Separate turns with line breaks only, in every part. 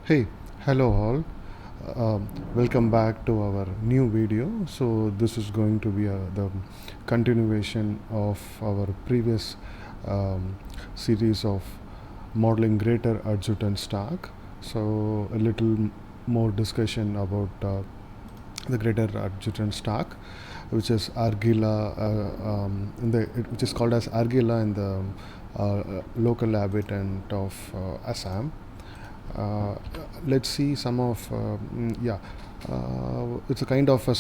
Hey, hello all. Welcome back to our new video. So this is going to be the continuation of our previous series of modeling Greater Adjutant Stork. So a little more discussion about the Greater Adjutant Stork, which is Argilla, which is called as Argilla in the local habitat of Assam. uh, let's see some of it's a kind of a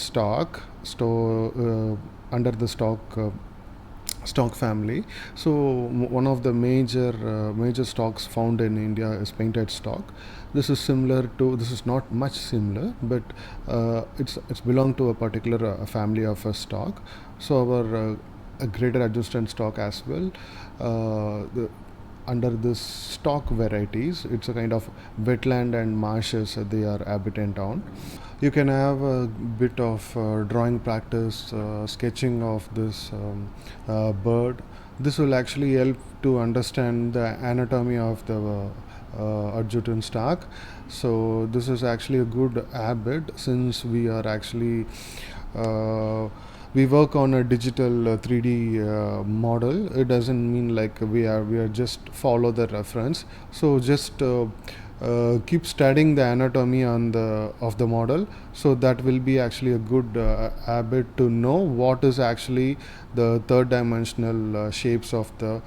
under the stock family. So one of the major stocks found in India is painted stock. This is not much similar, but it's belong to a particular family of a stock. So our a greater adjusted stock as well. Under this stock varieties, it's a kind of wetland and marshes they are habitant on. You can have a bit of drawing practice, sketching of this bird. This will actually help to understand the anatomy of the adjutant stock. So this is actually a good habit, since we are actually we work on a digital 3D model. It doesn't mean like we are just follow the reference. So just keep studying the anatomy on the of the model. So that will be actually a good habit to know what is actually the third dimensional shapes of the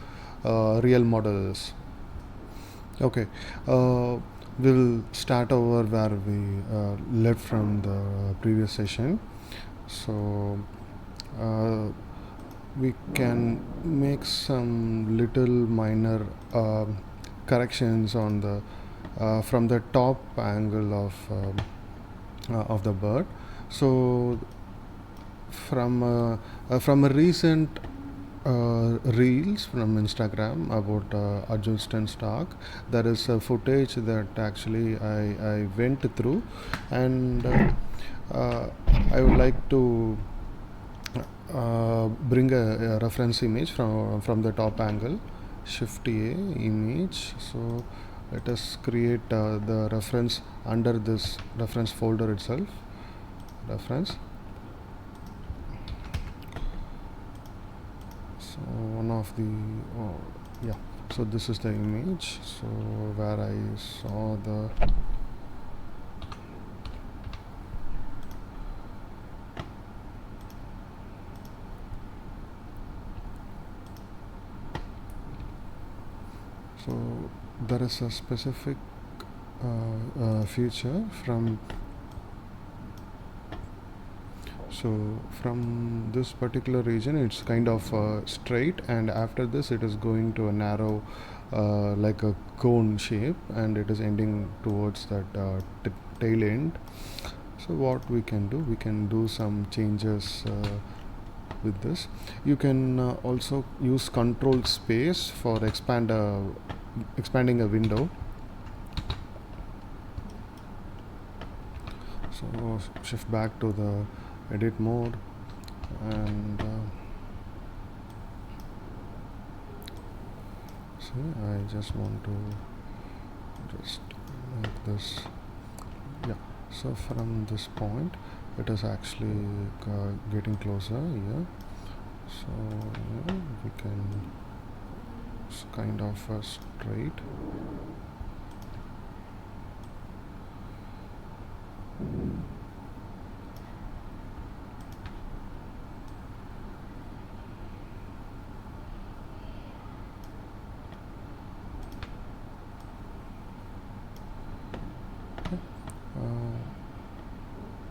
real models. Okay, we will start over where we left from the previous session. So we can make some little minor corrections on the from the top angle of the bird. So from a recent reels from Instagram about adjustant stock, there is a footage that actually I went through, and I would like to bring a reference image from the top angle. Shift A image. So let us create the reference under this reference folder itself. Reference. So one of the yeah. So this is the image. So where I saw the so there is a specific feature from this particular region. It's kind of straight, and after this it is going to a narrow like a cone shape, and it is ending towards that tail end. So what we can do some changes with this. You can also use control space for expanding a window. So shift back to the edit mode, and see, I just want to just make this, yeah. So from this point it is actually getting closer here. So yeah, we can, it's kind of a straight.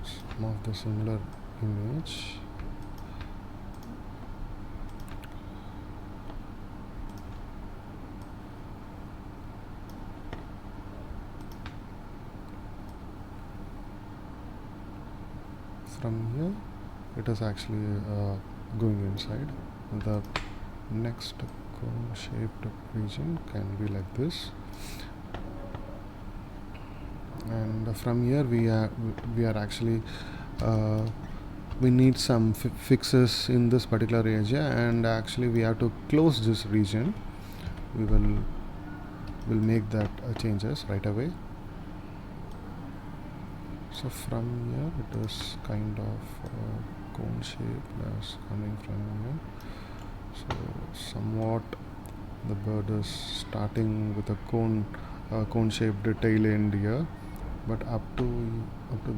Some of the similar image. From here it is actually going inside. The next cone shaped region can be like this, and from here we are actually we need some fixes in this particular area, and actually we have to close this region. We will make that changes right away. So from here it is kind of cone shape as coming from here. So somewhat the bird is starting with a cone shaped tail end here, but up to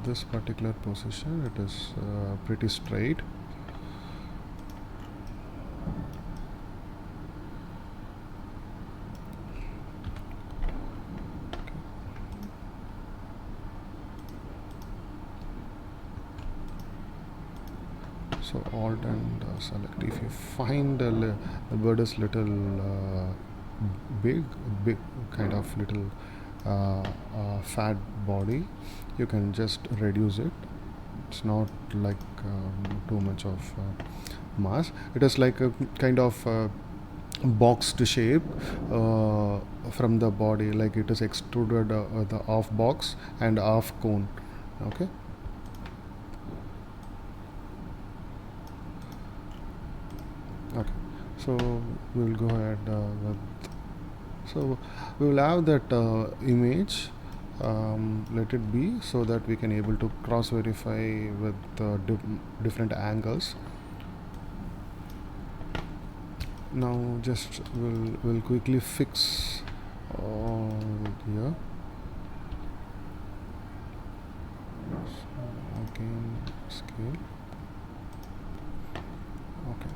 this particular position it is pretty straight. So alt and select. If you find the bird is little big kind of little fat body, you can just reduce it. It's not like too much of mass. It is like a kind of boxed shape from the body, like it is extruded the off box and off cone. Okay. Okay, so we will go ahead with, so we will have that image, let it be, so that we can able to cross verify with different angles. Now just we'll quickly fix here. So again scale. Okay,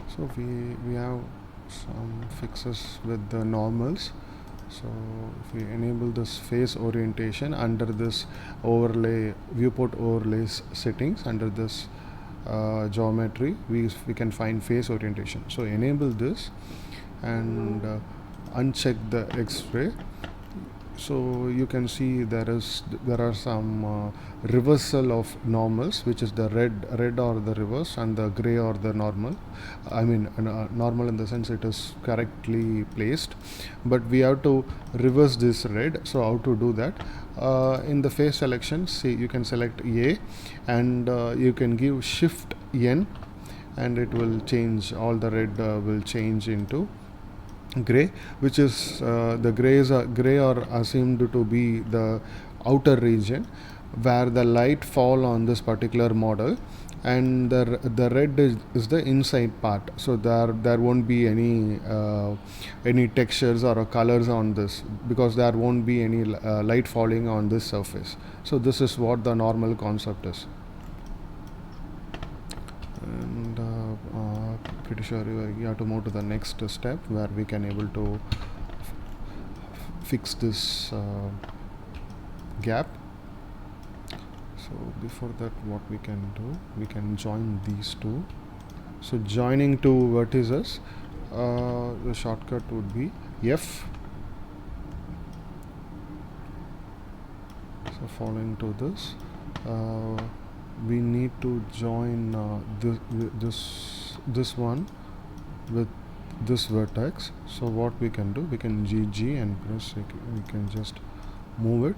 so we have some fixes with the normals. So if we enable this face orientation under this overlay, viewport overlays settings, under this geometry, we can find face orientation. So enable this and uncheck the X-ray. So you can see there are some reversal of normals, which is the red or the reverse, and the gray or the normal. I mean normal in the sense it is correctly placed, but we have to reverse this red. So how to do that? In the face selection, see, you can select A, and you can give shift N, and it will change, all the red will change into gray, which is the gray are assumed to be the outer region where the light fall on this particular model, and the red is the inside part. So there won't be any textures or colors on this, because there won't be any light falling on this surface. So this is what the normal concept is. And pretty sure you have to move to the next step where we can able to fix this gap. So before that, what we can do, we can join these two. So joining two vertices, the shortcut would be F. So following to this, we need to join this one with this vertex. So what we can do, we can GG and press, we can just move it.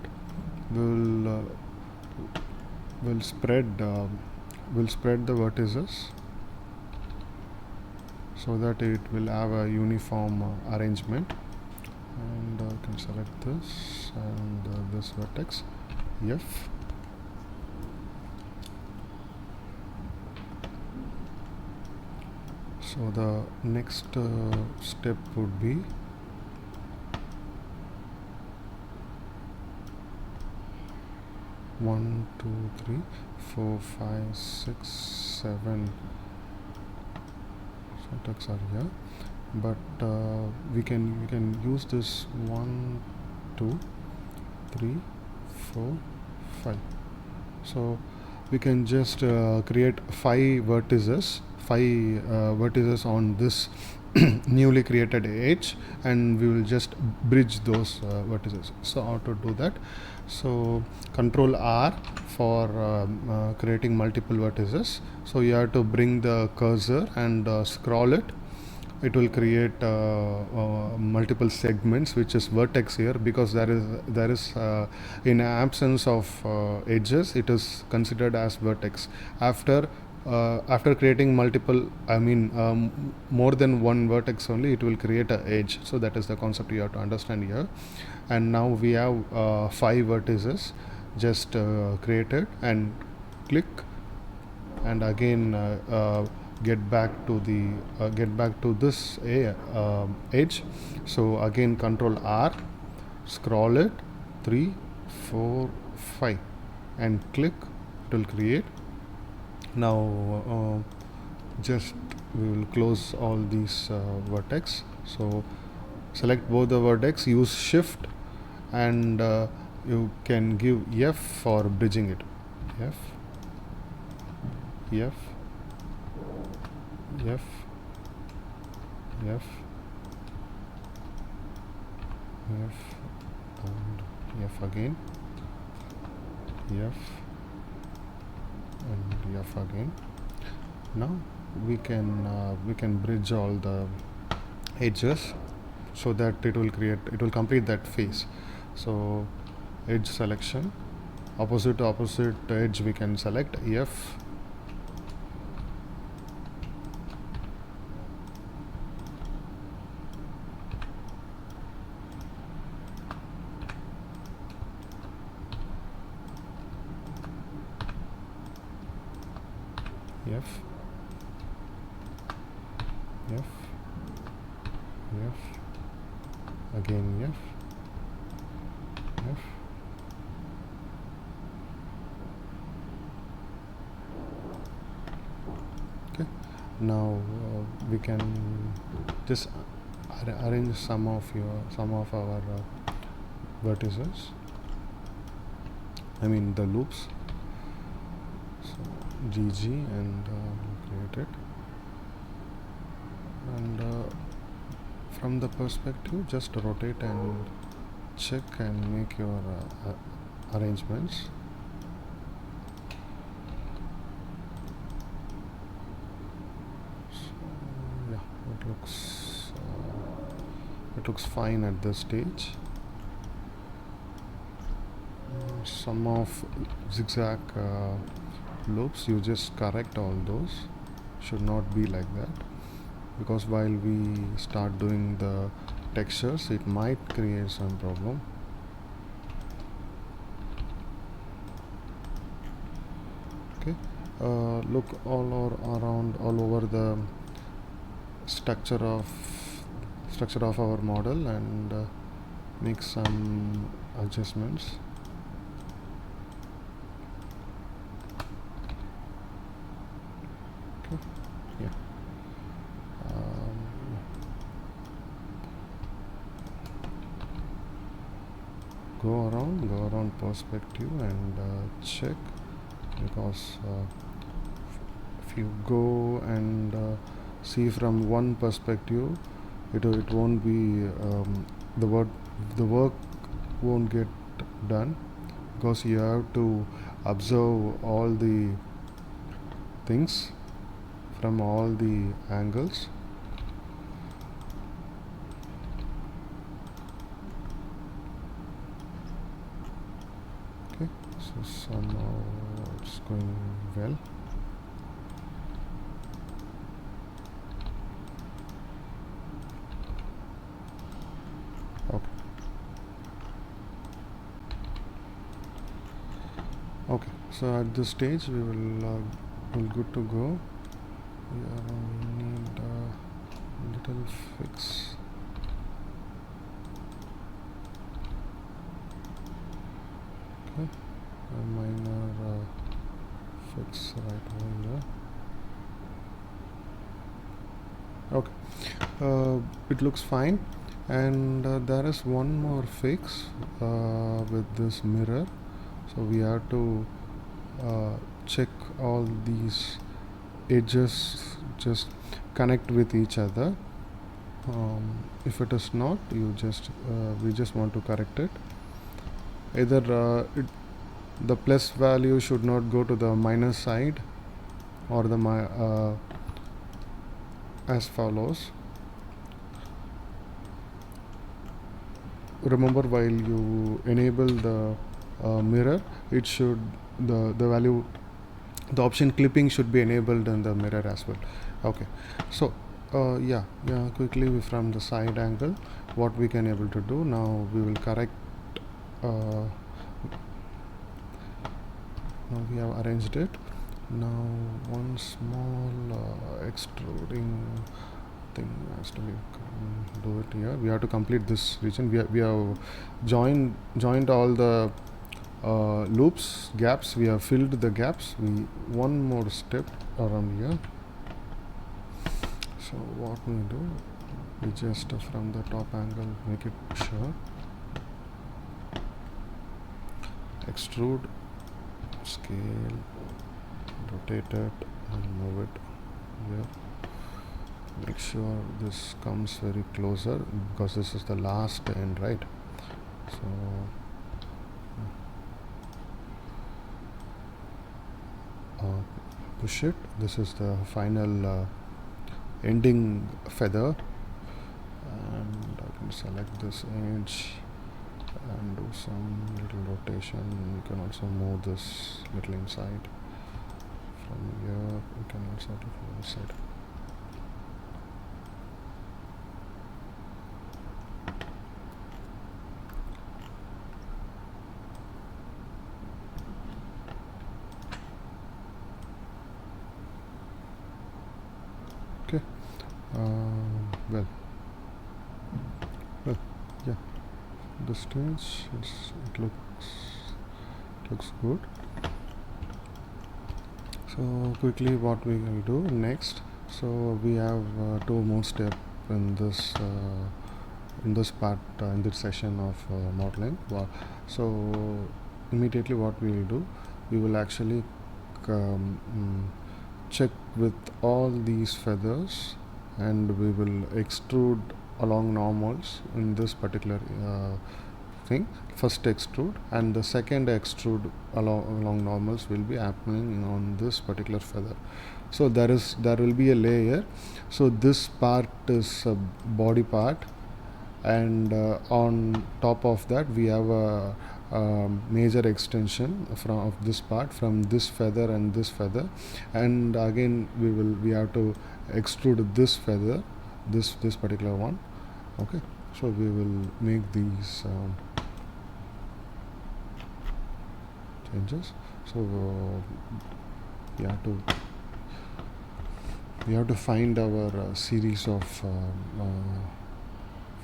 We'll spread the vertices so that it will have a uniform arrangement. And I can select this and this vertex F. So the next step would be one, two, three, 4, 5, 6, 7 vertex are here, but we can use this 1, 2, 3, 4, 5. So we can just create 5 vertices on this newly created edge, and we will just bridge those vertices. So how to do that? So Control R for creating multiple vertices. So you have to bring the cursor and scroll it. It will create multiple segments, which is vertex here, because there is in absence of edges, it is considered as vertex. After creating multiple, more than one vertex only, it will create an edge. So that is the concept you have to understand here. And now we have 5 vertices. just created, and click, and again get back to this edge. So again Control R, scroll it 3, 4, 5, and click. It will create. Now just we will close all these vertex. So select both the vertex, use shift, and you can give F for bridging it. F, F, F, F, F, and F again, F, and F again. Now we can bridge all the edges so that it will complete that face. So edge selection, opposite to opposite edge we can select F, F, F, F, again F, F, okay. Now we can just arrange some of our vertices, I mean the loops. So GG, and create it, and from the perspective just rotate and check and make your arrangements. So yeah, it looks fine at this stage. Some of zigzag loops, you just correct all those. Should not be like that, because while we start doing the textures it might create some problem. Okay, look all over the structure of our model, and make some adjustments. Okay, yeah. Go around perspective and check, because if you go and see from one perspective, it won't be the work won't get done, because you have to observe all the things from all the angles. Okay, so somehow it's going well. Okay, so at this stage we will good to go. We need a little fix. Okay, a minor fix right over there. Okay, it looks fine, and there is one more fix with this mirror. So we have to check all these edges just connect with each other. If it is not, we just want to correct it. Either the plus value should not go to the minus side, or the as follows. Remember, while you enable the mirror, it should the option clipping should be enabled in the mirror as well. Okay, so yeah, quickly from the side angle, what we can able to do now, we will correct Now we have arranged it. Now one small extruding thing has to be do it here. We have to complete this region. We have joined all the loops, gaps. We have filled the gaps. One more step around here. So what we do, we just from the top angle make it sure, extrude, scale, rotate it and move it here. Make sure this comes very closer because this is the last end, right? So push it. This is the final ending feather, and I can select this edge and do some little rotation. You can also move this little inside. From here you can also do from inside. Okay. Well, yeah. The stage it looks good. So quickly, what we will do next. So we have two more steps in this part in this session of modeling. So immediately, what we will do, we will actually check with all these feathers, and we will extrude along normals in this particular thing. First extrude, and the second extrude along normals will be happening on this particular feather. So there will be a layer. So this part is a body part, and on top of that we have a major extension of this part, from this feather and this feather, and again we have to extrude this feather, this particular one. Okay, so we will make these changes. So we have to find our series of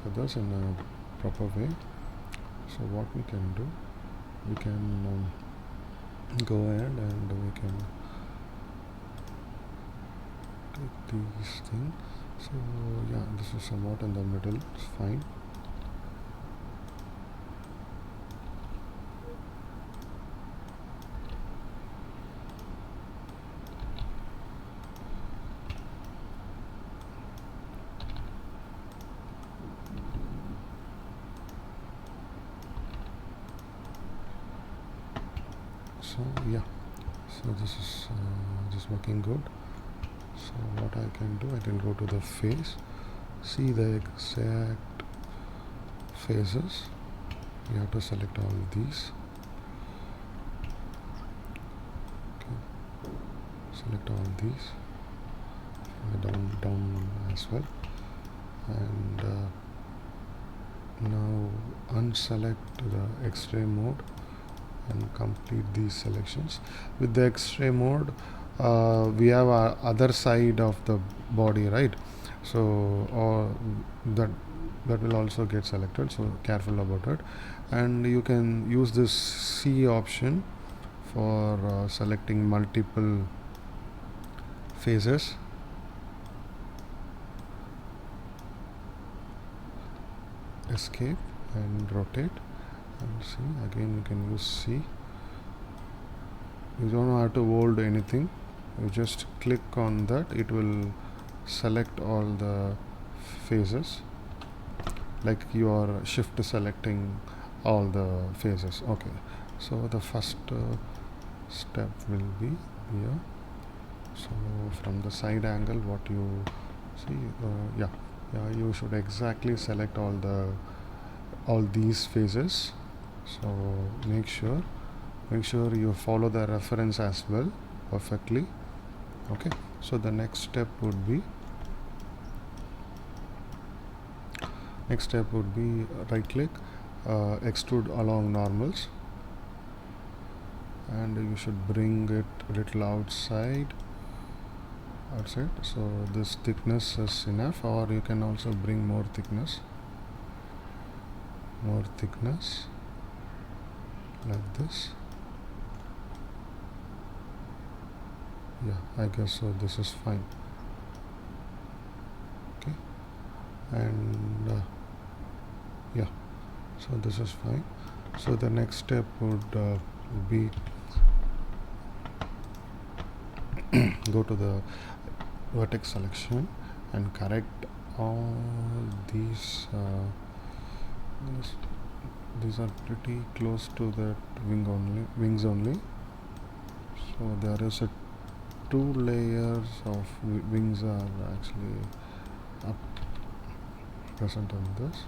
feathers in a proper way. So what we can do, we can go ahead and we can take these things. So yeah, this is somewhat in the middle, it's fine. So yeah, so this is just working good. So what I can do, I can go to the face, see the exact faces. You have to select all these. Okay. Select all these, down as well, and now unselect the X-ray mode and complete these selections. With the X-ray mode, we have our other side of the body, right? So that will also get selected, so careful about it. And you can use this C option for selecting multiple phases. Escape and rotate, and see, again you can use C. You don't have to hold anything, you just click on that, it will select all the phases, like you are shift selecting all the phases. Okay, so the first step will be here. So from the side angle, what you see, you should exactly select all these phases. So make sure you follow the reference as well perfectly. Okay, so the next step would be right click, extrude along normals, and you should bring it a little outside. So this thickness is enough, or you can also bring more thickness like this. Yeah, I guess so. This is fine. Okay, and yeah, so this is fine. So the next step would be go to the vertex selection and correct all these. These are pretty close to that wings only. So there is a 2 layers of wings are actually up present on this.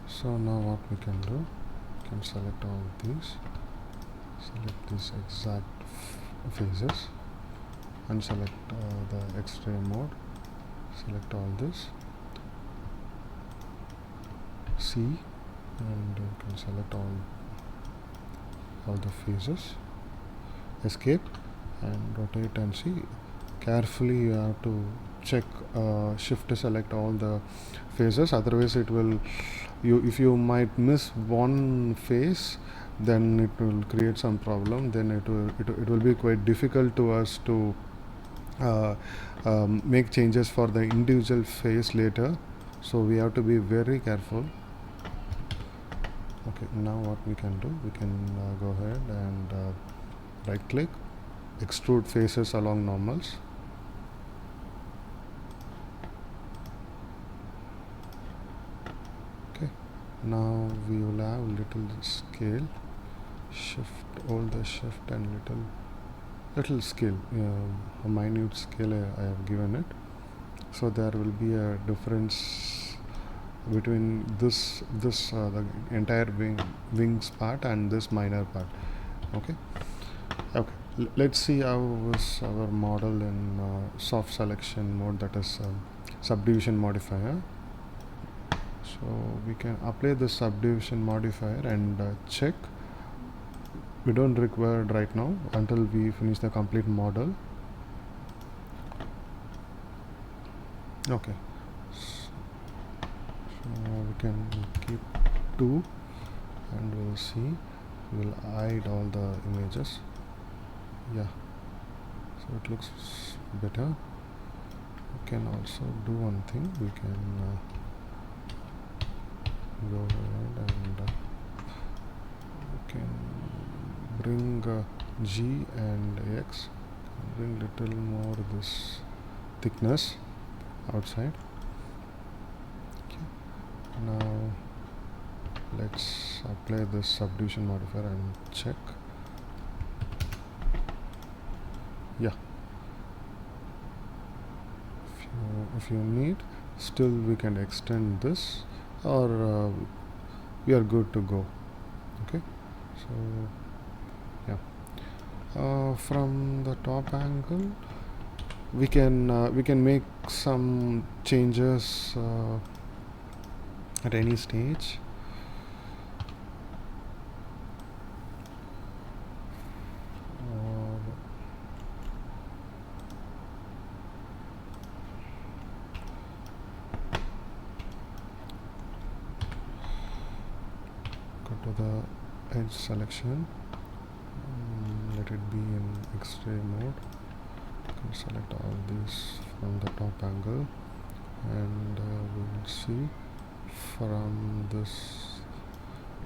So now what we can do, we can select all these, select these exact phases, and select the X-ray mode, select all this, C, and you can select all the phases, escape, and rotate and see. Carefully you have to check, shift to select all the phases, otherwise it will, if you might miss one phase, then it will create some problem. Then it will be quite difficult to us to make changes for the individual phase later, so we have to be very careful. Okay, now what we can do, we can go ahead and right click, extrude faces along normals. Now we will have little scale, hold the shift and little scale, a minute scale I have given it, so there will be a difference between this the entire wings part and this minor part. Okay, let's see how is our model in soft selection mode, that is subdivision modifier. So we can apply the subdivision modifier and check. We don't require it right now until we finish the complete model. Okay, so we can keep 2 and we'll see, we'll hide all the images. Yeah, so it looks better. We can also do one thing, we can go ahead and we can bring G and X, bring little more this thickness outside. Okay. Now let's apply this subdivision modifier and check. Yeah, if you need, still we can extend this, or we are good to go. Okay, so yeah, from the top angle we can make some changes at any stage. To the edge selection, let it be in X-ray mode. You can select all these from the top angle, and we will see from this.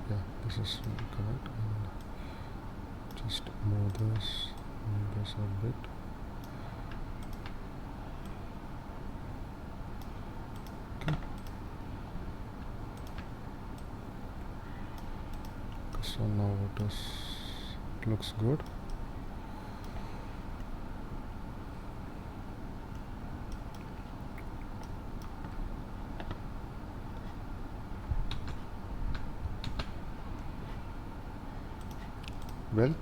Yeah, this is correct. And just move this a bit. Okay. So now it looks good. well.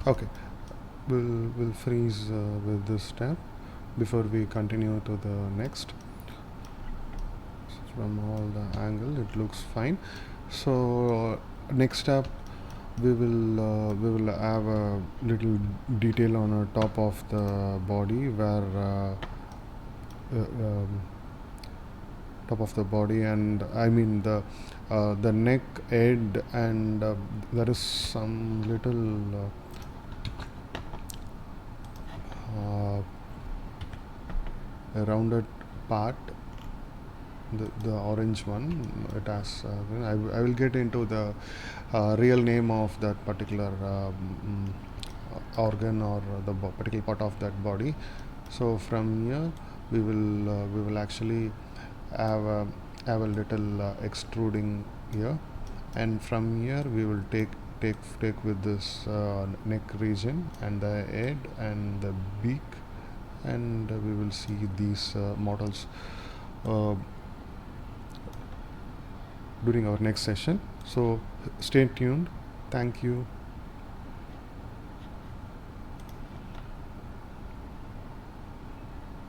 Okay, we'll freeze with this step before we continue to the next. From all the angle it looks fine. So next step, we will have a little detail on the top of the body, where top of the body, and I mean the neck, head, and there is some little a rounded part, the orange one. It has I will get into the real name of that particular organ, or the particular part of that body. So from here we will actually have a little extruding here, and from here we will take with this neck region and the head and the beak, and we will see these models uh, during our next session. So stay tuned. Thank you.